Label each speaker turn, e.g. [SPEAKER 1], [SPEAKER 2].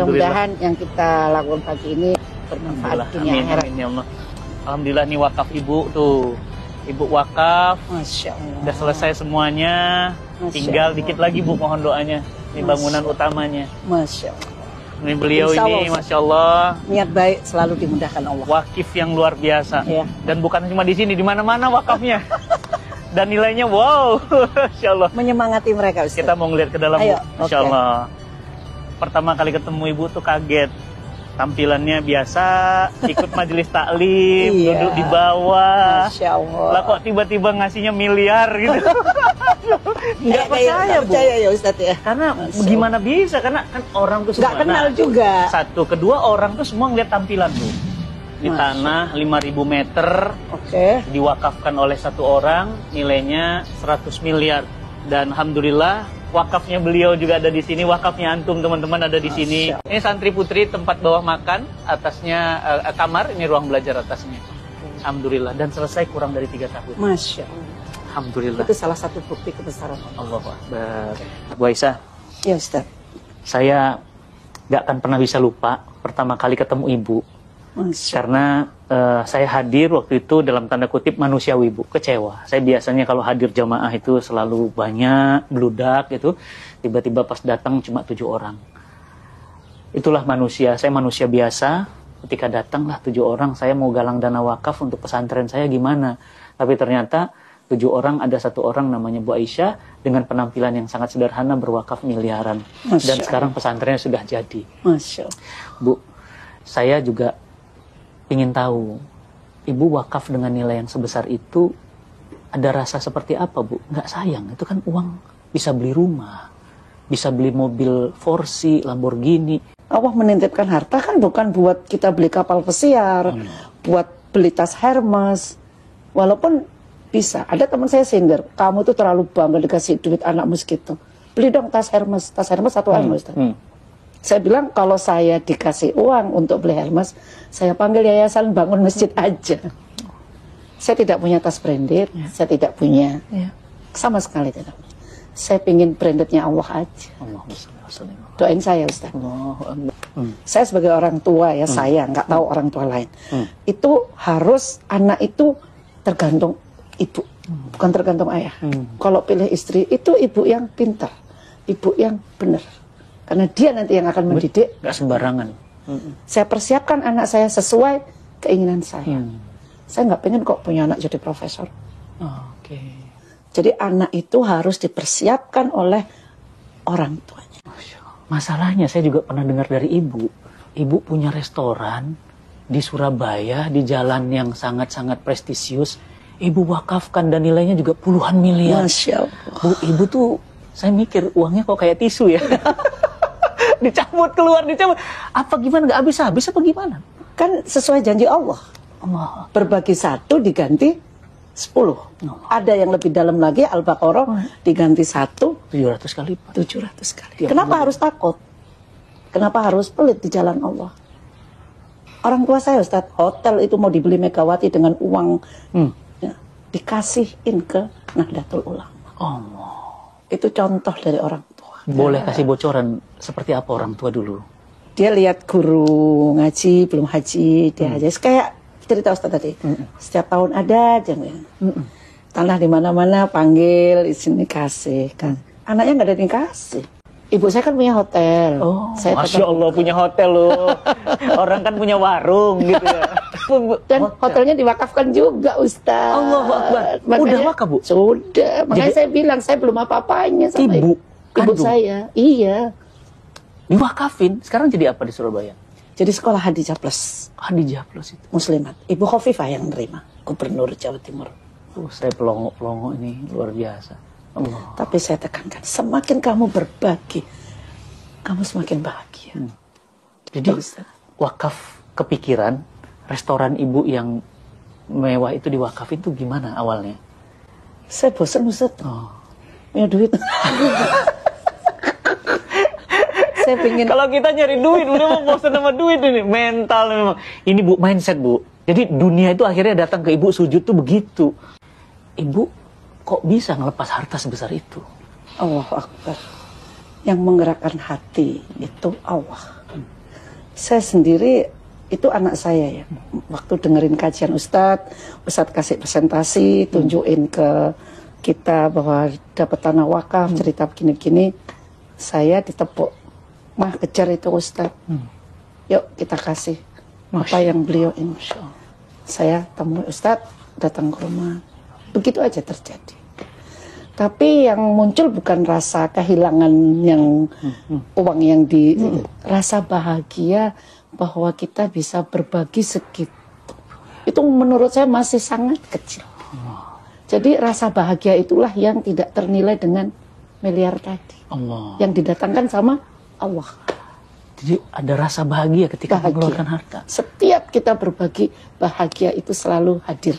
[SPEAKER 1] Mudah-mudahan yang kita lakukan pagi ini bermanfaat dunia akhirat.
[SPEAKER 2] Amin ya Allah. Alhamdulillah nih wakaf ibu tuh. Ibu wakaf.
[SPEAKER 1] Masya Allah.
[SPEAKER 2] Udah selesai semuanya. Tinggal dikit lagi Bu, mohon doanya. Ini bangunan utamanya.
[SPEAKER 1] Masya Allah.
[SPEAKER 2] Ini beliau ini, Masya Allah.
[SPEAKER 1] Niat baik selalu dimudahkan Allah.
[SPEAKER 2] Wakif yang luar biasa.
[SPEAKER 1] Ya.
[SPEAKER 2] Dan bukan cuma di sini, di mana-mana wakafnya. Dan nilainya wow, Masya Allah.
[SPEAKER 1] Menyemangati mereka, Ustaz.
[SPEAKER 2] Kita mau ngeliat ke dalam,
[SPEAKER 1] Ayo,
[SPEAKER 2] Bu. Masya Allah. Pertama kali ketemu ibu tuh kaget. Tampilannya biasa, ikut majelis taklim, duduk di bawah.
[SPEAKER 1] Masya Allah.
[SPEAKER 2] Lah kok tiba-tiba ngasihnya miliar gitu. Nggak percaya, Bu.
[SPEAKER 1] Percaya ya Ustaz ya.
[SPEAKER 2] Karena gimana bisa, karena kan orang tuh semua.
[SPEAKER 1] Nggak kenal juga.
[SPEAKER 2] Satu, kedua orang tuh semua ngeliat tampilan, Bu. Di tanah 5.000 meter, diwakafkan oleh satu orang, nilainya 100 miliar. Dan Alhamdulillah, wakafnya beliau juga ada di sini, wakafnya antum teman-teman ada di sini. Ini santri putri tempat bawah makan, atasnya kamar, ini ruang belajar atasnya. Alhamdulillah, dan selesai kurang dari 3 tahun.
[SPEAKER 1] Masya Allah.
[SPEAKER 2] Alhamdulillah.
[SPEAKER 1] Itu salah satu bukti kebesaran Allah.
[SPEAKER 2] Allahu Akbar. Bu Aisyah,
[SPEAKER 1] ya Ustaz.
[SPEAKER 2] saya gak akan pernah bisa lupa pertama kali ketemu ibu. Karena saya hadir waktu itu dalam tanda kutip manusiawi, Bu, kecewa. Saya biasanya kalau hadir jamaah itu selalu banyak, bludak gitu. Tiba-tiba pas datang cuma 7 orang. Itulah manusia, saya manusia biasa. Ketika datanglah 7 orang, saya mau galang dana wakaf untuk pesantren saya gimana. Tapi ternyata 7 orang, ada 1 orang namanya Bu Aisyah dengan penampilan yang sangat sederhana berwakaf miliaran. Dan sekarang pesantrennya sudah jadi.
[SPEAKER 1] Masya Allah.
[SPEAKER 2] Bu, saya juga ingin tahu, ibu wakaf dengan nilai yang sebesar itu, ada rasa seperti apa, Bu? Nggak sayang, itu kan uang bisa beli rumah, bisa beli mobil Forsi, Lamborghini.
[SPEAKER 1] Allah menitipkan harta kan bukan buat kita beli kapal pesiar, buat beli tas Hermes. Walaupun bisa, ada teman saya sindir, kamu tuh terlalu bangga dikasih duit anakmu segitu. Beli dong tas Hermes 1 M, Ustaz. Saya bilang kalau saya dikasih uang untuk beli Hermes, saya panggil yayasan bangun masjid aja. Saya tidak punya tas branded, saya tidak punya, sama sekali tidak. Saya pingin brandednya Allah aja. Doain saya, Ustaz. Saya sebagai orang tua ya, saya nggak tahu orang tua lain. Itu harus anak itu tergantung ibu, bukan tergantung ayah. Kalau pilih istri itu ibu yang pintar, ibu yang benar. Karena dia nanti yang akan mendidik.
[SPEAKER 2] Gak sembarangan.
[SPEAKER 1] Saya persiapkan anak saya sesuai keinginan saya. Saya nggak pengen kok punya anak jadi profesor. Jadi anak itu harus dipersiapkan oleh orang tuanya.
[SPEAKER 2] Masalahnya saya juga pernah dengar dari ibu. Ibu punya restoran di Surabaya, di jalan yang sangat-sangat prestisius. Ibu wakafkan dan nilainya juga puluhan miliar.
[SPEAKER 1] Masya Allah.
[SPEAKER 2] Bu, ibu tuh, saya mikir uangnya kok kayak tisu ya. Dicabut keluar, dicabut. Apa gimana, nggak habis-habis apa gimana?
[SPEAKER 1] Kan sesuai janji Allah. Berbagi 1 diganti 10. Ada yang lebih dalam lagi, Al-Baqarah diganti 1
[SPEAKER 2] 700 kali.
[SPEAKER 1] 700 kali. Kenapa harus takut? Kenapa harus pelit di jalan Allah? Orang tua saya, Ustaz, hotel itu mau dibeli Megawati dengan uang ya, dikasihin ke Nahdlatul Ulama. Itu contoh dari orang tua.
[SPEAKER 2] Boleh kasih bocoran seperti apa orang tua dulu?
[SPEAKER 1] Dia lihat guru ngaji, belum haji, dia haji. Kayak cerita Ustaz tadi. Setiap tahun ada aja. Tanah di mana-mana panggil, izin kasih. Kan. Anaknya nggak ada yang kasih. Ibu saya kan punya hotel. Saya
[SPEAKER 2] Masya Allah punya hotel loh. Orang kan punya warung gitu ya.
[SPEAKER 1] Dan hotelnya diwakafkan juga, Ustaz.
[SPEAKER 2] Allahu Akbar. Udah wakaf, Bu?
[SPEAKER 1] Sudah. Makanya saya bilang saya belum apa-apanya sama ibu saya. Iya.
[SPEAKER 2] Diwakafin. Sekarang jadi apa di Surabaya?
[SPEAKER 1] Jadi sekolah Hadijah Plus.
[SPEAKER 2] Hadijah Plus itu.
[SPEAKER 1] Muslimat. Ibu Khofifah yang nerima. Gubernur Jawa Timur.
[SPEAKER 2] Saya pelongo-pelongo ini luar biasa. Allah.
[SPEAKER 1] Tapi saya tekankan, semakin kamu berbagi, kamu semakin bahagia.
[SPEAKER 2] Jadi wakaf kepikiran, restoran ibu yang mewah itu diwakafin itu gimana awalnya?
[SPEAKER 1] Saya bosan, Ustaz. Punya duit. Saya pengen.
[SPEAKER 2] Kalau kita nyari duit, udah mau bosan sama duit ini. Mental memang. Ini Bu, mindset Bu. Jadi dunia itu akhirnya datang ke ibu sujud tuh begitu. Ibu kok bisa ngelepas harta sebesar itu?
[SPEAKER 1] Allahu Akbar. Yang menggerakkan hati itu Allah. Saya sendiri itu anak saya ya. Waktu dengerin kajian Ustadz kasih presentasi, tunjukin ke kita bahwa dapat tanah wakaf, cerita begini-begini, saya ditepuk. Mah, kejar itu Ustadz. Yuk kita kasih apa yang beliau ini. Saya temui Ustadz, datang ke rumah. Begitu aja terjadi. Tapi yang muncul bukan rasa kehilangan yang uang yang rasa bahagia bahwa kita bisa berbagi segitu. Itu menurut saya masih sangat kecil. Jadi rasa bahagia itulah yang tidak ternilai dengan miliar tadi. Yang didatangkan sama Allah.
[SPEAKER 2] Jadi ada rasa bahagia ketika mengeluarkan harta.
[SPEAKER 1] Setiap kita berbagi, bahagia itu selalu hadir.